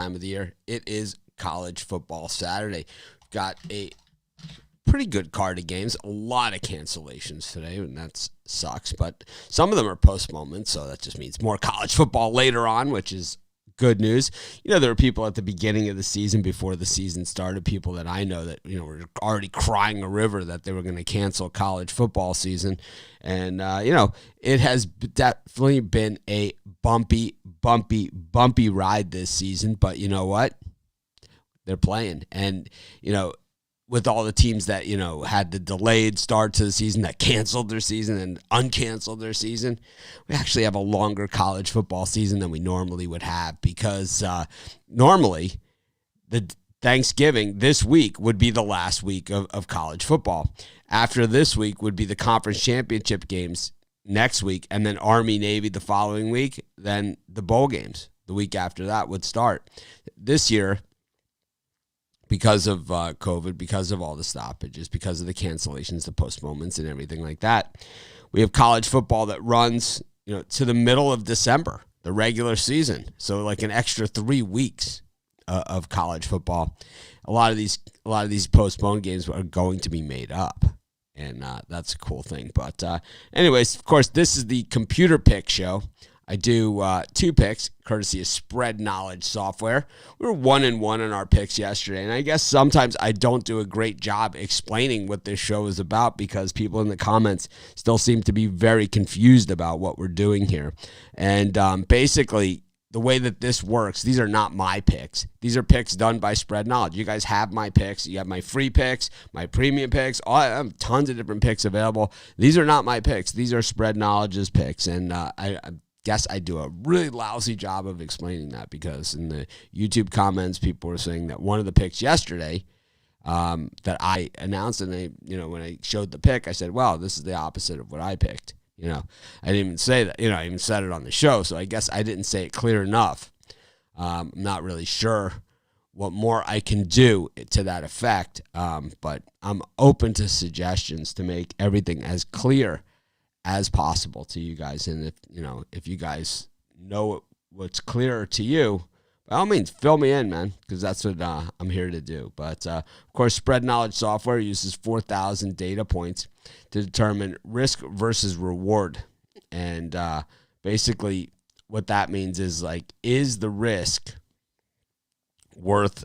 time of the year. It is college football Saturday. We've got a pretty good card of games. A lot of cancellations today, and that sucks. But some of them are postponements, so that just means more college football later on, which is good news. There were people at the beginning of the season, before the season started, people that I know that, were already crying a river that they were going to cancel college football season. And, it has definitely been a bumpy ride this season. But you know what? They're playing. And, with all the teams that, had the delayed start to the season, that canceled their season and uncanceled their season, we actually have a longer college football season than we normally would have, because normally the Thanksgiving this week would be the last week of college football. After this week would be the conference championship games next week, and then Army-Navy the following week. Then the bowl games the week after that would start. This year, because of COVID, because of all the stoppages, because of the cancellations, the postponements, and everything like that, we have college football that runs, to the middle of December, the regular season. So like an extra 3 weeks of college football. A lot of these postponed games are going to be made up, and that's a cool thing. But anyways, of course, this is the Computer Pick Show. I do 2 picks, courtesy of Spread Knowledge Software. We were 1-1 in our picks yesterday, and I guess sometimes I don't do a great job explaining what this show is about, because people in the comments still seem to be very confused about what we're doing here. And basically, the way that this works, these are not my picks. These are picks done by Spread Knowledge. You guys have my picks. You have my free picks, my premium picks. I have tons of different picks available. These are not my picks. These are Spread Knowledge's picks, and I guess I do a really lousy job of explaining that, because in the YouTube comments, people were saying that one of the picks yesterday that I announced, and when I showed the pick, I said, "Well, this is the opposite of what I picked." I didn't even say that. I even said it on the show, so I guess I didn't say it clear enough. I'm not really sure what more I can do to that effect, but I'm open to suggestions to make everything as clear as possible to you guys. And if you guys know what's clearer to you, by all means, fill me in, man, because that's what I'm here to do. But of course, Spread Knowledge Software uses 4,000 data points to determine risk versus reward. And basically what that means is, like, is the risk worth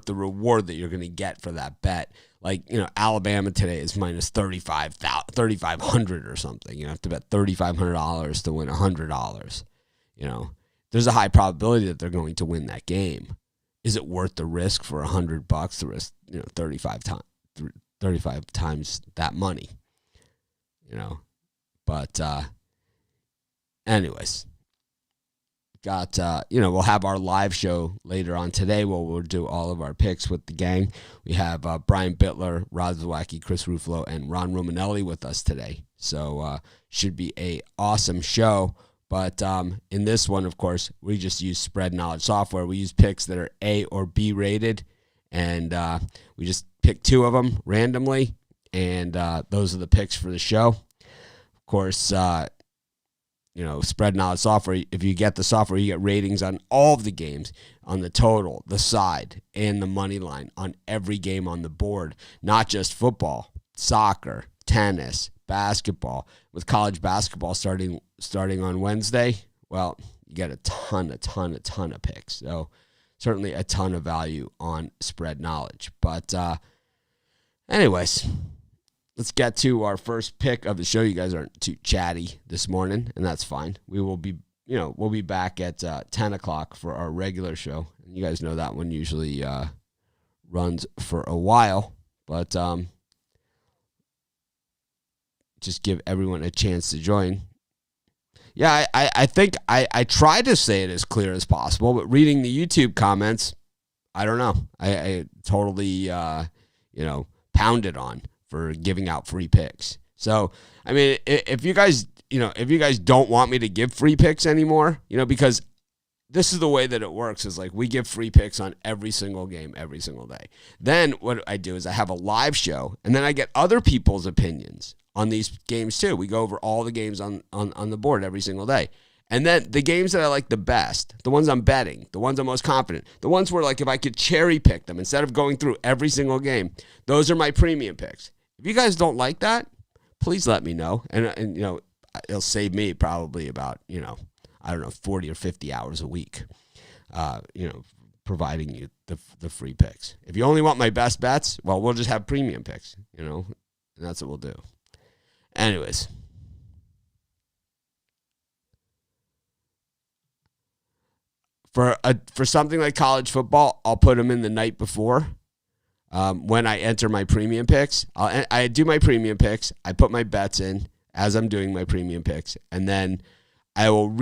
the reward that you're going to get for that bet? Like, Alabama today is minus 3,500 or something. You have to bet $3,500 to win $100. There's a high probability that they're going to win that game. Is it worth the risk for $100 to risk 35 times that money? But anyways. Got, we'll have our live show later on today where we'll do all of our picks with the gang. We have Brian Bittler, Rod Zawacki, Chris Ruffalo, and Ron Romanelli with us today. So should be a awesome show. But in this one, of course, we just use Spread Knowledge Software. We use picks that are A or B rated, and we just pick 2 of them randomly, and those are the picks for the show. Of course, Spread Knowledge Software, if you get the software, you get ratings on all of the games, on the total, the side, and the money line on every game on the board, not just football, soccer, tennis, basketball. With college basketball starting on Wednesday, well, you get a ton of picks. So certainly a ton of value on Spread Knowledge. But anyways, let's get to our first pick of the show. You guys aren't too chatty this morning, and that's fine. We will be, we'll be back at 10 o'clock for our regular show. And you guys know that one usually runs for a while, but just give everyone a chance to join. Yeah, I think I tried to say it as clear as possible, but reading the YouTube comments, I don't know. I totally, pounded on for giving out free picks. So, I mean, if you guys don't want me to give free picks anymore, because this is the way that it works, is like we give free picks on every single game, every single day. Then what I do is I have a live show, and then I get other people's opinions on these games too. We go over all the games on the board every single day. And then the games that I like the best, the ones I'm betting, the ones I'm most confident, the ones where like if I could cherry pick them instead of going through every single game, those are my premium picks. If you guys don't like that, please let me know. And you know, it'll save me probably about, you know, I don't know, 40 or 50 hours a week, you know, providing you the free picks. If you only want my best bets, well, we'll just have premium picks, you know, and that's what we'll do. Anyways. For something like college football, I'll put them in the night before when I enter my premium picks. I do my premium picks. I put my bets in as I'm doing my premium picks, and then I will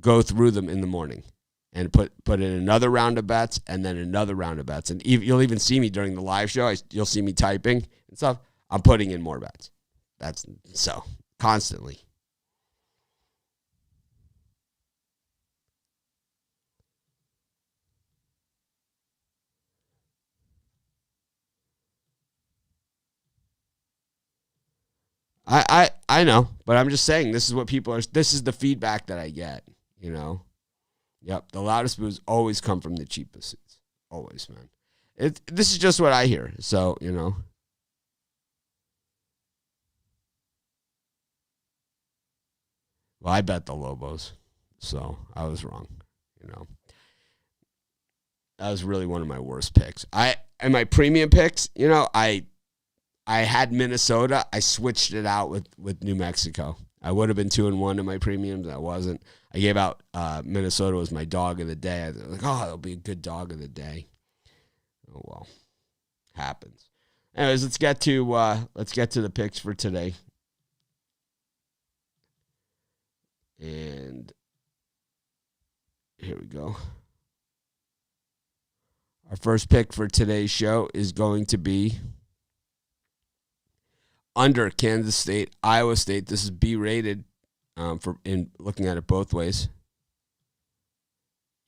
go through them in the morning and put in another round of bets and then another round of bets. And you'll even see me during the live show. You'll see me typing and stuff. I'm putting in more bets. That's so constantly. I know, but I'm just saying this is what people are. This is the feedback that I get. You know, yep. The loudest boos always come from the cheapest seats. Always, man. This is just what I hear. So you know. Well, I bet the Lobos, so I was wrong. You know, that was really one of my worst picks. And my premium picks, you know, I had Minnesota. I switched it out with New Mexico. I would have been 2-1 in my premiums. I wasn't. I gave out Minnesota was my dog of the day. I was like, oh, it'll be a good dog of the day. Oh well, happens. Anyways, let's get to the picks for today. And here we go. Our first pick for today's show is going to be under Kansas State, Iowa State. This is B-rated for in looking at it both ways.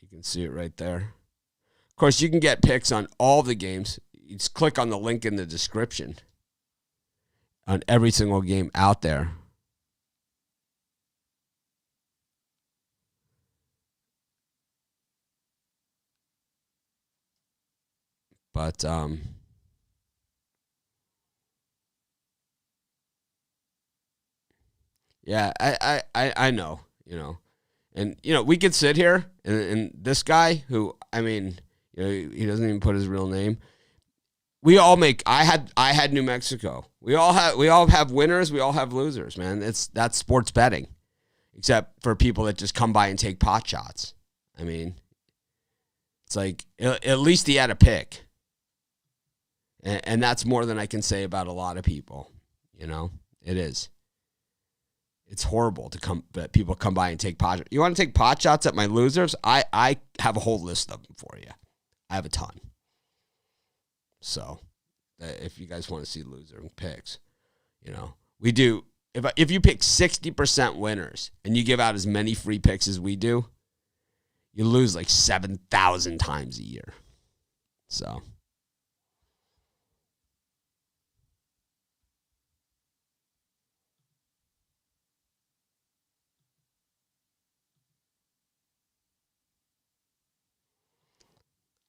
You can see it right there. Of course, you can get picks on all the games. You just click on the link in the description on every single game out there. But yeah, I know, you know. And, you know, we could sit here and this guy who, I mean, you know, he doesn't even put his real name. We all I had New Mexico. We all have winners, we all have losers, man. That's sports betting. Except for people that just come by and take pot shots. I mean, it's like at least he had a pick. And that's more than I can say about a lot of people, you know. It is. It's horrible that people come by and take pot shots. You want to take pot shots at my losers? I have a whole list of them for you. I have a ton. So, if you guys want to see loser picks, you know, we do. If you pick 60% winners and you give out as many free picks as we do, you lose like 7,000 times a year. So.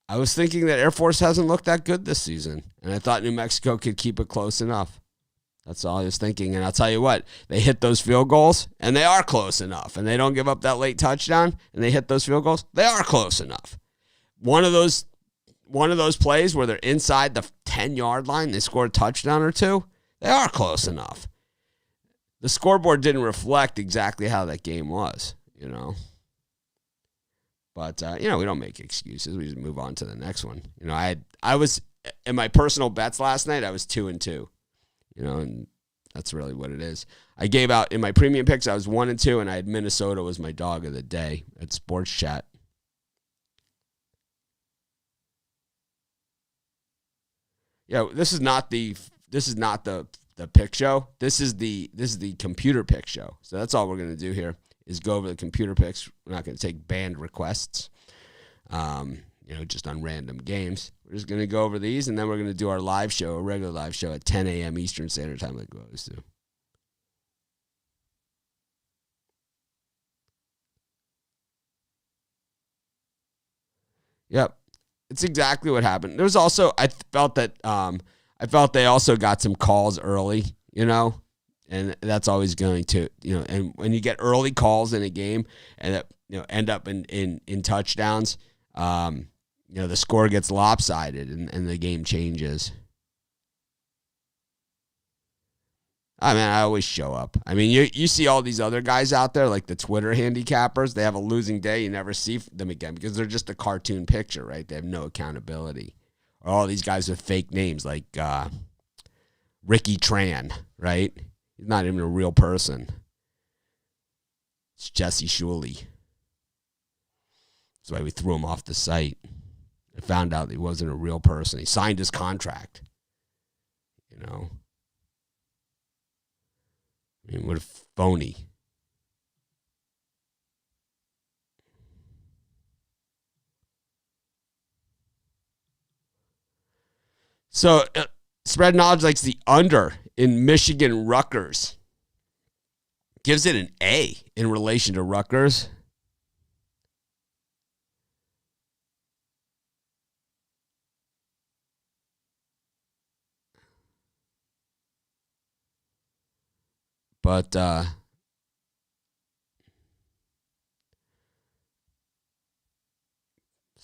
I was thinking that Air Force hasn't looked that good this season, and I thought New Mexico could keep it close enough. That's all I was thinking, and I'll tell you what, they hit those field goals, and they are close enough, and they don't give up that late touchdown, and they hit those field goals, they are close enough. One of those plays where they're inside the 10-yard line, they score a touchdown or two, they are close enough. The scoreboard didn't reflect exactly how that game was, you know. But, you know, we don't make excuses. We just move on to the next one. You know, I was, in my personal bets last night, I was 2-2. You know, and that's really what it is. I gave out, in my premium picks, I was 1-2, and I had Minnesota was my dog of the day at Sports Chat. Yeah, this is not the pick show. This is the computer pick show. So that's all we're going to do here. Is go over the computer picks. We're not going to take banned requests, you know, just on random games. We're just going to go over these, and then we're going to do our live show, a regular live show at 10 a.m. Eastern Standard Time like we always do. Yep. It's exactly what happened. There was also, I felt they also got some calls early, and that's always going to, and when you get early calls in a game and that, end up in touchdowns, the score gets lopsided and the game changes. I mean, I always show up. I mean, you see all these other guys out there, like the Twitter handicappers. They have a losing day. You never see them again because they're just a cartoon picture, right? They have no accountability. Or all these guys with fake names like Ricky Tran, right? He's not even a real person. It's Jesse Shuley. That's why we threw him off the site. I found out he wasn't a real person. He signed his contract. I mean, what a phony. So, Spread Knowledge likes the under in Michigan Rutgers. Gives it an A in relation to Rutgers. But there's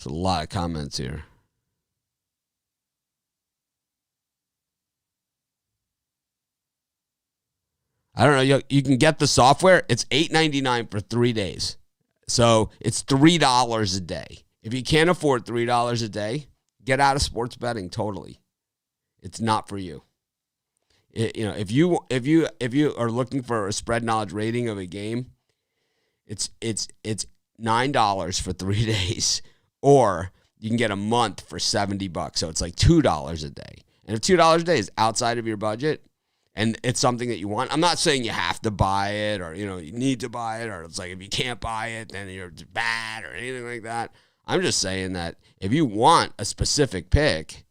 a lot of comments here. I don't know. You can get the software. It's $8.99 for 3 days. So it's $3 a day. If you can't afford $3 a day, get out of sports betting totally. It's not for you. If you are looking for a Spread Knowledge rating of a game, it's $9 for 3 days, or you can get a month for $70. So it's like $2 a day. And if $2 a day is outside of your budget, and it's something that you want, I'm not saying you have to buy it or you need to buy it, or it's like if you can't buy it, then you're bad or anything like that. I'm just saying that if you want a specific pick,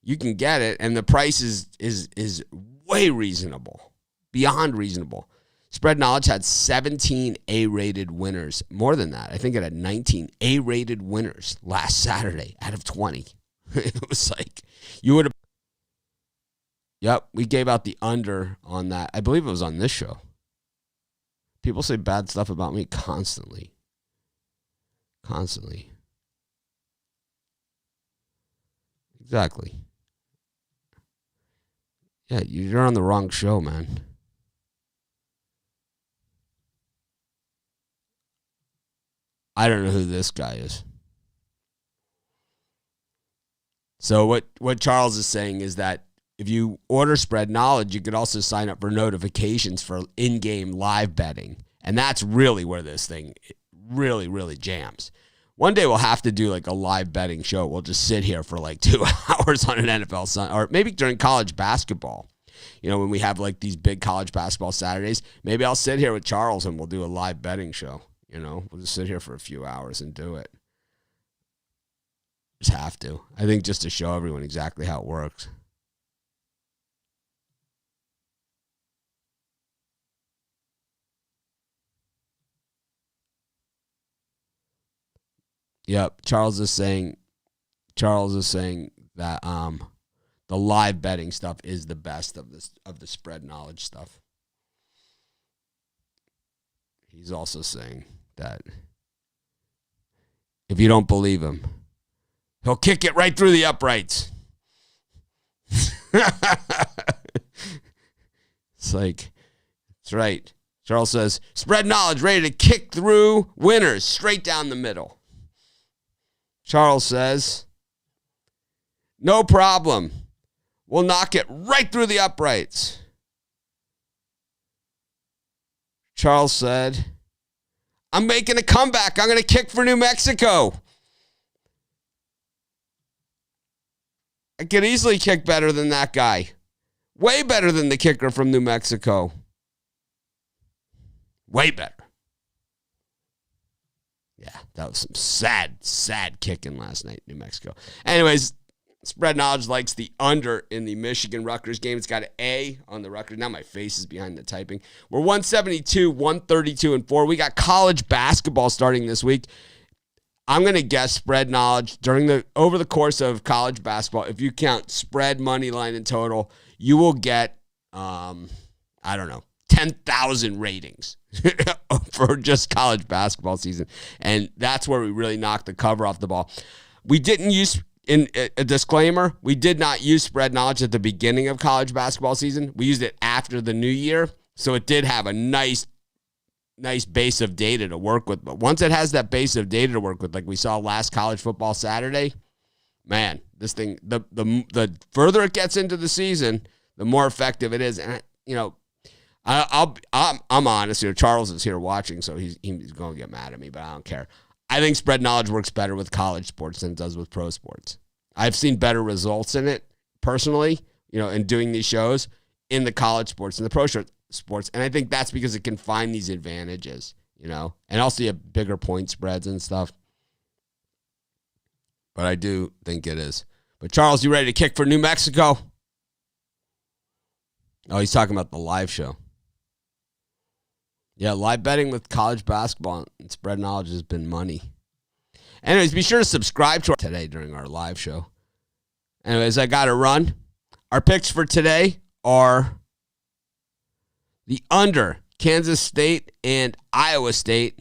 you can get it, and the price is way reasonable, beyond reasonable. Spread Knowledge had 17 A-rated winners. More than that. I think it had 19 A-rated winners last Saturday out of 20. It was like you would have. Yep, we gave out the under on that. I believe it was on this show. People say bad stuff about me constantly. Constantly. Exactly. Yeah, you're on the wrong show, man. I don't know who this guy is. So what Charles is saying is that if you order Spread Knowledge, you could also sign up for notifications for in-game live betting. And that's really where this thing really, really jams. One day we'll have to do like a live betting show. We'll just sit here for like 2 hours on an NFL Sunday, or maybe during college basketball. When we have like these big college basketball Saturdays, maybe I'll sit here with Charles and we'll do a live betting show. We'll just sit here for a few hours and do it. Just have to. I think just to show everyone exactly how it works. Yep, Charles is saying that the live betting stuff is the best of the Spread Knowledge stuff. He's also saying that if you don't believe him, he'll kick it right through the uprights. It's like, that's right. Charles says, Spread Knowledge ready to kick through winners straight down the middle. Charles says, no problem. We'll knock it right through the uprights. Charles said, I'm making a comeback. I'm going to kick for New Mexico. I could easily kick better than that guy. Way better than the kicker from New Mexico. Way better. Yeah, that was some sad kicking last night in New Mexico. Anyways, Spread Knowledge likes the under in the Michigan Rutgers game. It's got an A on the Rutgers. Now my face is behind the typing. We're 172, 132, and 4. We got college basketball starting this week. I'm going to guess spread knowledge over the course of college basketball. If you count spread, money line, and total, you will get, 10,000 ratings for just college basketball season. And that's where we really knocked the cover off the ball. We didn't use, in a disclaimer, we did not use spread knowledge at the beginning of college basketball season. We used it after the new year. So it did have a nice base of data to work with. But once it has that base of data to work with, like we saw last college football Saturday, man, this thing, the further it gets into the season, the more effective it is. And, I'm honest here. Charles is here watching, so he's going to get mad at me, but I don't care. I think spread knowledge works better with college sports than it does with pro sports. I've seen better results in it personally, in doing these shows in the college sports and the pro sports. And I think that's because it can find these advantages, and also you have bigger point spreads and stuff. But I do think it is. But Charles, you ready to kick for New Mexico? Oh, he's talking about the live show. Yeah, live betting with college basketball and spread knowledge has been money. Anyways, be sure to subscribe to today during our live show. Anyways, I got to run. Our picks for today are the under Kansas State and Iowa State,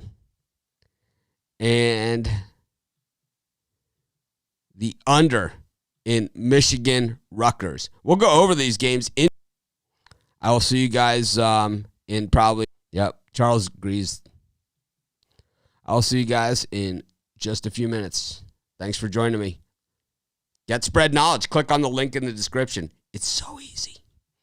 and the under in Michigan Rutgers. We'll go over these games. I will see you guys in probably, Charles agrees. I'll see you guys in just a few minutes. Thanks for joining me. Get spread knowledge. Click on the link in the description. It's so easy.